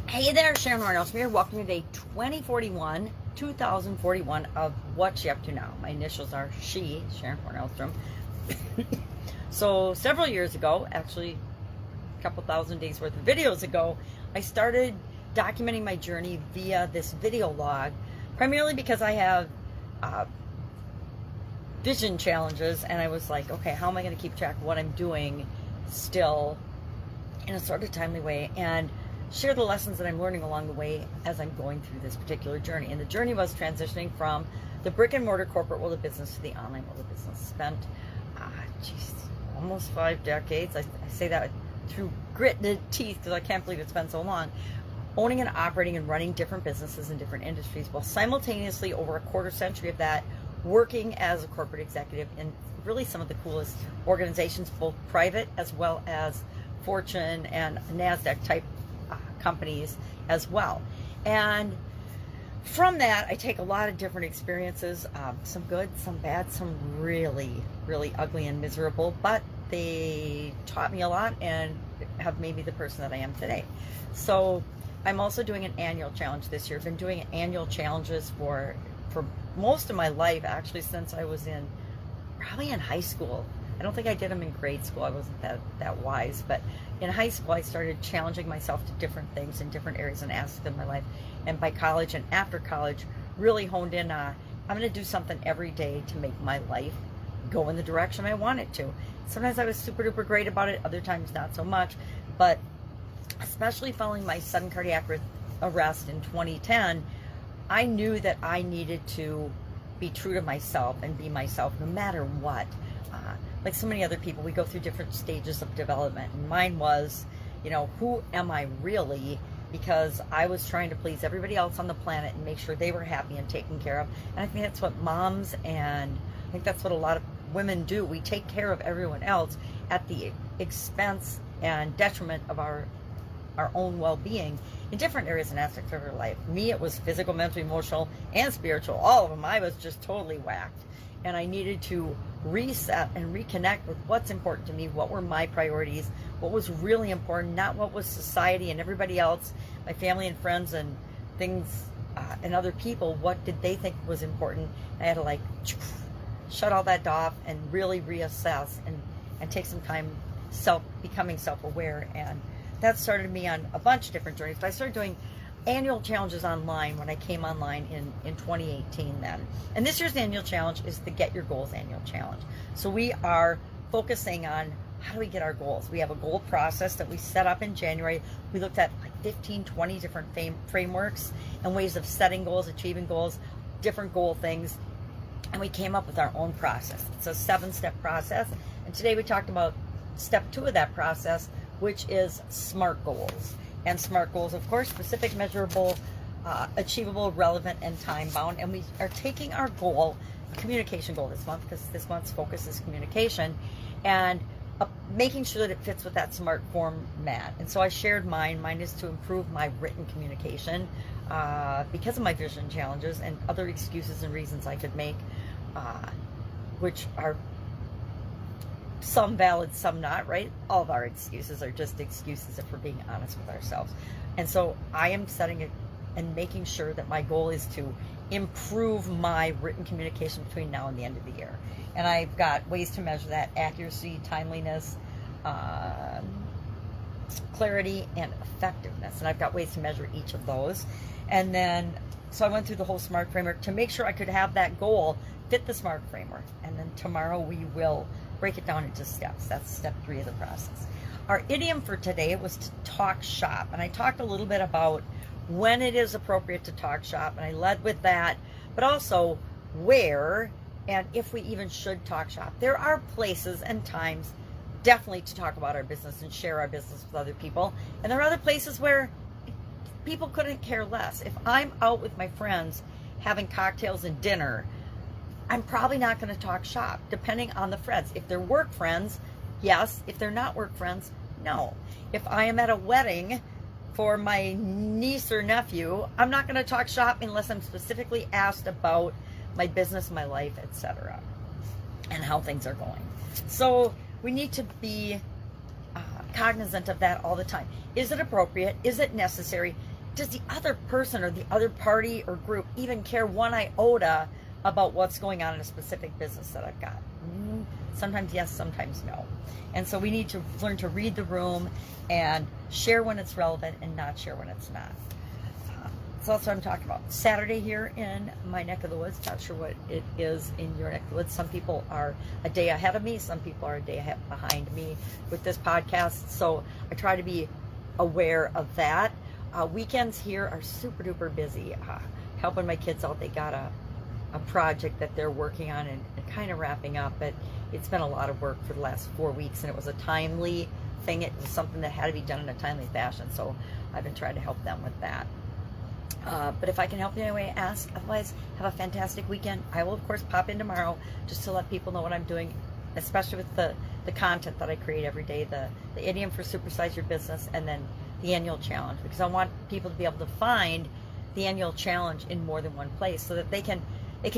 Hey there, Sharon Horne-Ellstrom here. Welcome to day 2041 of What's She Up To Now. My initials are She, Sharon Horne-Ellstrom. So several years ago, actually a couple thousand days worth of videos ago, I started documenting my journey via this video log, primarily because I have vision challenges, and I was like, okay, how am I going to keep track of what I'm doing still in a sort of timely way, and share the lessons that I'm learning along the way as I'm going through this particular journey. And the journey was transitioning from the brick and mortar corporate world of business to the online world of business. Spent, almost 5 decades. I say that through gritted teeth because I can't believe it's been so long. Owning and operating and running different businesses in different industries, while simultaneously over a quarter century of that working as a corporate executive in really some of the coolest organizations, both private as well as Fortune and NASDAQ type companies as well. And from that, I take a lot of different experiences, some good, some bad, some really, really ugly and miserable, but they taught me a lot and have made me the person that I am today. So I'm also doing an annual challenge this year. I've been doing annual challenges for most of my life, actually, since I was probably in high school. I don't think I did them in grade school. I wasn't that wise, but in high school I started challenging myself to different things in different areas and aspects of my life. And by college and after college, really honed in on, I'm going to do something every day to make my life go in the direction I want it to. Sometimes I was super duper great about it, other times not so much, but especially following my sudden cardiac arrest in 2010, I knew that I needed to be true to myself and be myself no matter what. Like so many other people, we go through different stages of development. And mine was, who am I really? Because I was trying to please everybody else on the planet and make sure they were happy and taken care of. And I think that's what moms, and I think that's what a lot of women do. We take care of everyone else at the expense and detriment of our own well-being in different areas and aspects of our life. Me, it was physical, mental, emotional, and spiritual. All of them. I was just totally whacked. And I needed to reset and reconnect with what's important to me, what were my priorities, what was really important, not what was society and everybody else, my family and friends and things and other people, what did they think was important. I had to shut all that off and really reassess and take some time becoming self-aware. And that started me on a bunch of different journeys. But I started doing annual challenges online when I came online in 2018 then. And this year's annual challenge is the Get Your Goals annual challenge. So we are focusing on how do we get our goals. We have a goal process that we set up in January. We looked at 15, 20 different frameworks and ways of setting goals, achieving goals, different goal things. And we came up with our own process. It's a 7-step process. And today we talked about step 2 of that process, which is SMART goals. And SMART goals, of course, specific, measurable, achievable, relevant, and time-bound. And we are taking our goal, communication goal this month, because this month's focus is communication, and making sure that it fits with that SMART format. And so I shared mine. Mine is to improve my written communication because of my vision challenges and other excuses and reasons I could make, which are some valid, some not, right? All of our excuses are just excuses if we're being honest with ourselves. And so I am setting it and making sure that my goal is to improve my written communication between now and the end of the year. And I've got ways to measure that: accuracy, timeliness, clarity, and effectiveness. And I've got ways to measure each of those. And then, so I went through the whole SMART framework to make sure I could have that goal fit the SMART framework. And then tomorrow we will break it down into steps. That's step 3 of the process. Our idiom for today was to talk shop. And I talked a little bit about when it is appropriate to talk shop, and I led with that, but also where and if we even should talk shop. There are places and times definitely to talk about our business and share our business with other people. And there are other places where people couldn't care less. If I'm out with my friends having cocktails and dinner, I'm probably not going to talk shop, depending on the friends. If they're work friends, yes. If they're not work friends, no. If I am at a wedding for my niece or nephew, I'm not going to talk shop unless I'm specifically asked about my business, my life, etc., and how things are going. So we need to be cognizant of that all the time. Is it appropriate? Is it necessary? does the other person or the other party or group even care one iota about what's going on in a specific business that I've got? Sometimes yes, sometimes no. And so we need to learn to read the room and share when it's relevant and not share when it's not. So that's what I'm talking about. Saturday here in my neck of the woods. Not sure what it is in your neck of the woods. Some people are a day ahead of me. Some people are a day behind me with this podcast. So I try to be aware of that. Weekends here are super duper busy. Helping my kids out. They got a project that they're working on and kind of wrapping up. But it's been a lot of work for the last 4 weeks. And it was a timely thing. It was something that had to be done in a timely fashion. So I've been trying to help them with that. But if I can help you in any way, ask. Otherwise, have a fantastic weekend. I will, of course, pop in tomorrow just to let people know what I'm doing, especially with the content that I create every day, the idiom for Supersize Your Business, and then the annual challenge, because I want people to be able to find the annual challenge in more than one place so that they can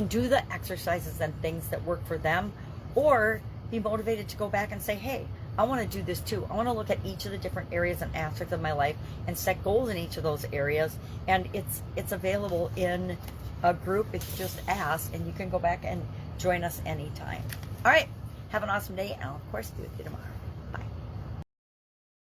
do the exercises and things that work for them, or be motivated to go back and say, hey, I want to do this too. I want to look at each of the different areas and aspects of my life and set goals in each of those areas. And it's available in a group if you just ask, and you can go back and join us anytime. All right. Have an awesome day, and I'll, of course, be with you tomorrow.